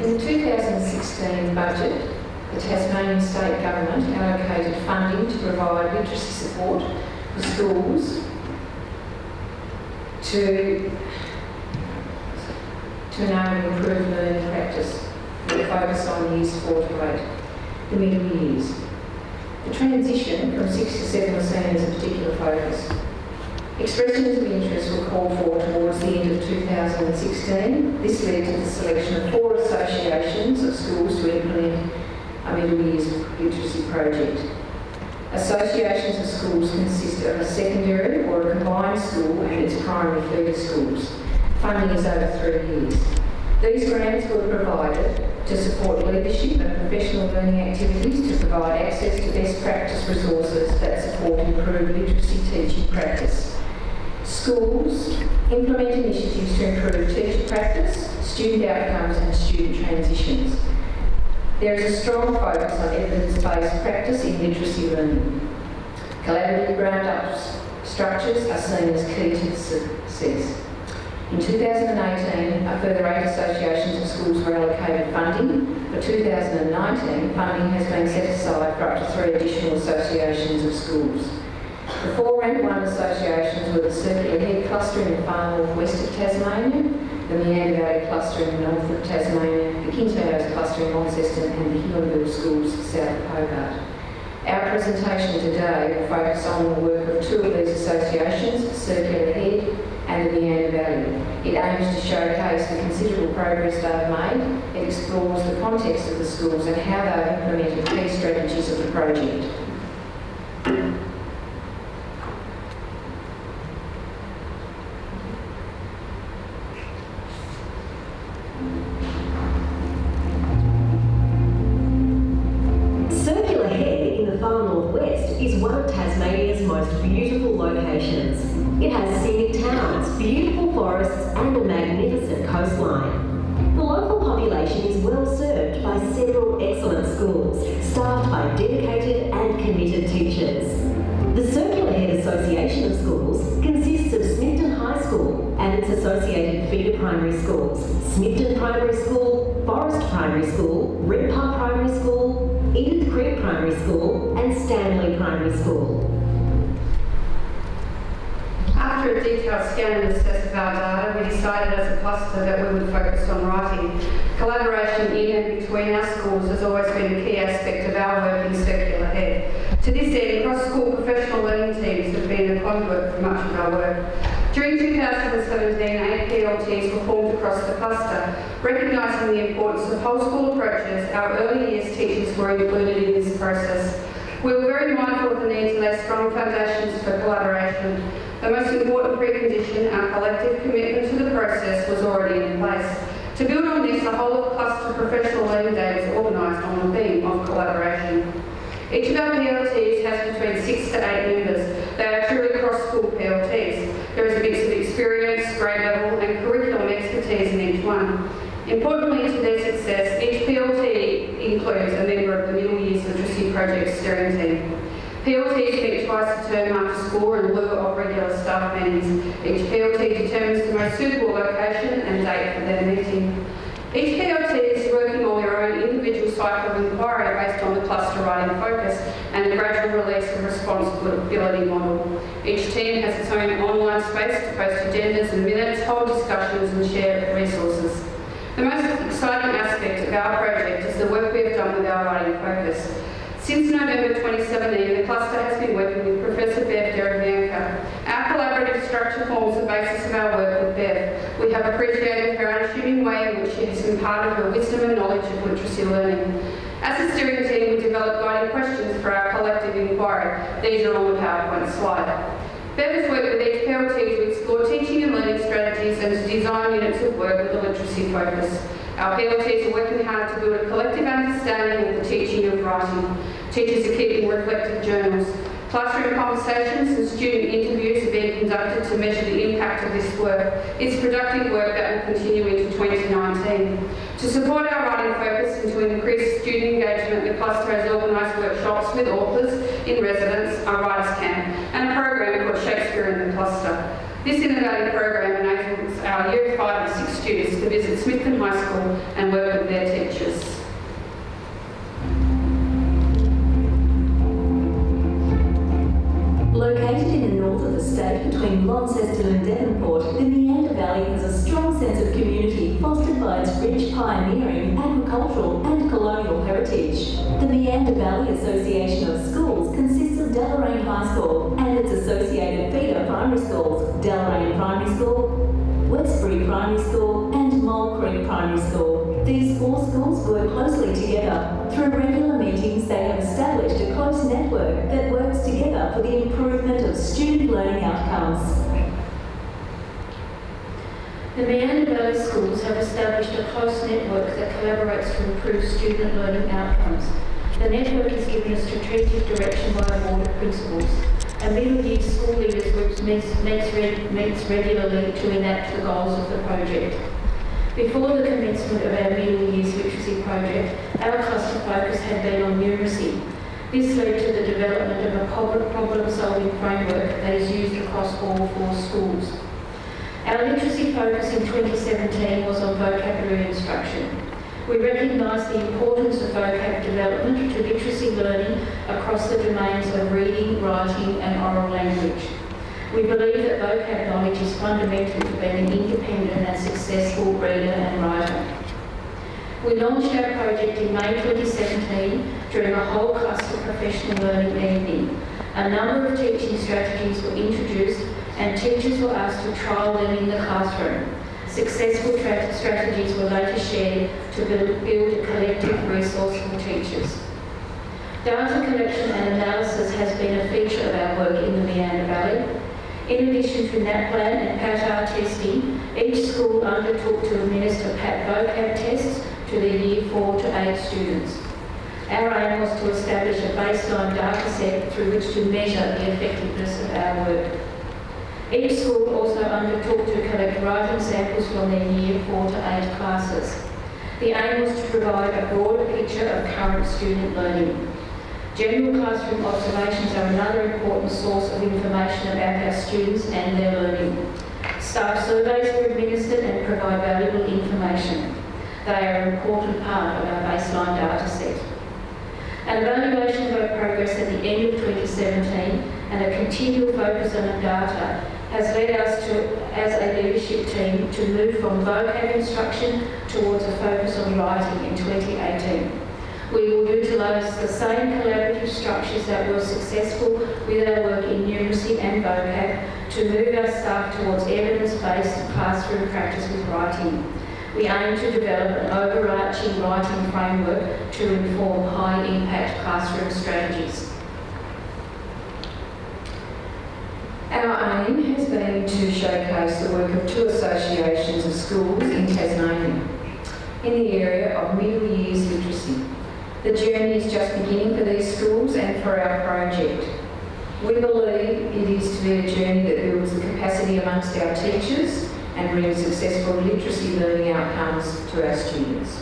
In the 2016 budget, the Tasmanian State Government allocated funding to provide literacy support for schools to enable improved learning practice with a focus on years 4 to 8, the middle years. The transition from 6 to 7 was seen as a particular focus. Expressions of interest were called for towards the end of 2016. This led to the selection of 4 associations of schools to implement a middle years literacy project. Associations of schools consist of a secondary or a combined school and its primary feeder schools. Funding is over 3 years. These grants were provided to support leadership and professional learning activities, to provide access to best practice resources that support improved literacy teaching practice. Schools implement initiatives to improve teacher practice, student outcomes and student transitions. There is a strong focus on evidence-based practice in literacy learning. Collaborative ground-up structures are seen as key to success. In 2018, a further 8 associations of schools were allocated funding. For 2019, funding has been set aside for up to 3 additional associations of schools. The 4 Rank 1 associations were the Circular Head cluster in the far north-west of Tasmania, the Meander Valley cluster in the north of Tasmania, the Kings Meadows cluster in Launceston and the Hillenville schools south of Hobart. Our presentation today will focus on the work of 2 of these associations, Circular Head and the Meander Valley. It aims to showcase the considerable progress they've made. It explores the context of the schools and how they've implemented key strategies of the project. Circular Head in the far northwest is one of Tasmania's most beautiful locations. It has scenic towns, beautiful forests and a magnificent coastline. The local population is well served by several excellent schools, staffed by dedicated and committed teachers. The Circular Head Association of Schools consists of Smithton High School and its associated feeder primary schools, Smithton Primary School, Forest Primary School, Redpath Primary School, Edith Creek Primary School and Stanley Primary School. After a detailed scan and assess of our data, we decided as a cluster that we would focus on writing. Collaboration in and between our schools has always been a key aspect of our work in Circular Head. To this end, cross-school professional learning teams have been a conduit for much of our work. During 2017, 8 PLTs were formed across the cluster. Recognising the importance of whole school approaches, our early years teachers were included in this process. We were very mindful of the need to lay strong foundations for collaboration. The most important precondition, our collective commitment to the process, was already in place. To build on this, the whole of cluster professional learning day was organised on the theme of collaboration. Each of our PLTs has between 6 to 8 members. They are truly cross-school PLTs. There is a mix of experience, grade level and curriculum expertise in each one. Importantly to their success, each PLT includes a member of the Middle Years Literacy Project steering team. PLTs meet twice a term after school in lieu of regular staff meetings. Each PLT determines the most suitable location and date for their meeting. Each PLT is working on their own individual cycle of inquiry based on the cluster writing focus and a gradual release of responsibility model. Each team has its own online space to post agendas and minutes, hold discussions and share resources. The most exciting aspect of our project is the work we have done with our writing focus. Since November 2017, the cluster has been working with Professor Bev Derivianca. Our collaborative structure forms the basis of our work with Bev. We have appreciated her unassuming way in which she has imparted her wisdom and knowledge of literacy learning. As a steering team, we developed guiding questions for our collective inquiry. These are on the PowerPoint slide. Bev has worked with each PLT to explore teaching and learning strategies and to design units of work with a literacy focus. Our PLTs are working hard to build a collective understanding of the teaching of writing. Teachers are keeping reflective journals. Classroom conversations and student interviews are being conducted to measure the impact of this work. It's productive work that will continue into 2019. To support our writing focus and to increase student engagement, the cluster has organised workshops with authors in residence, a writers' camp, and a program called Shakespeare in the Cluster. This innovative program enables our Year 5 and 6 students to visit Smithton High School and work with their teachers. state between Launceston and Devonport, the Meander Valley has a strong sense of community fostered by its rich pioneering, agricultural and colonial heritage. The Meander Valley Association of Schools consists of Deloraine High School and its associated feeder primary schools, Deloraine Primary School, Westbury Primary School and Mole Creek Primary School. These four schools work closely together. Through regular meetings, they have established a close network that works together for the improvement of student learning outcomes. The Meander Valley Schools have established a close network that collaborates to improve student learning outcomes. The network is given a strategic direction by a board of principals. A middle year school leaders group meets regularly to enact the goals of the project. Before the commencement of our middle years literacy project, our cluster focus had been on numeracy. This led to the development of a problem-solving framework that is used across all four schools. Our literacy focus in 2017 was on vocabulary instruction. We recognise the importance of vocab development to literacy learning across the domains of reading, writing and oral language. We believe that vocab knowledge is fundamental to being an independent and successful reader and writer. We launched our project in May 2017 during a whole cluster professional learning evening. A number of teaching strategies were introduced and teachers were asked to trial them in the classroom. Successful strategies were later shared to build a collective resource for teachers. Data collection and analysis has been a feature of our work in the Meander Valley. In addition to NAPLAN and PATAR testing, each school undertook to administer PAT vocab tests to their Year 4 to 8 students. Our aim was to establish a baseline data set through which to measure the effectiveness of our work. Each school also undertook to collect writing samples from their Year 4 to 8 classes. The aim was to provide a broader picture of current student learning. General classroom observations are another important source of information about our students and their learning. Staff surveys were administered and provide valuable information. They are an important part of our baseline data set. An evaluation of our progress at the end of 2017 and a continual focus on data has led us to, as a leadership team, to move from vocab instruction towards a focus on writing in 2018. We will utilise the same collaborative structures that were successful with our work in numeracy and vocab to move our staff towards evidence-based classroom practice with writing. We aim to develop an overarching writing framework to inform high-impact classroom strategies. Our aim has been to showcase the work of 2 associations of schools in Tasmania in the area of middle years literacy. The journey is just beginning for these schools and for our project. We believe it is to be a journey that builds the capacity amongst our teachers and brings successful literacy learning outcomes to our students.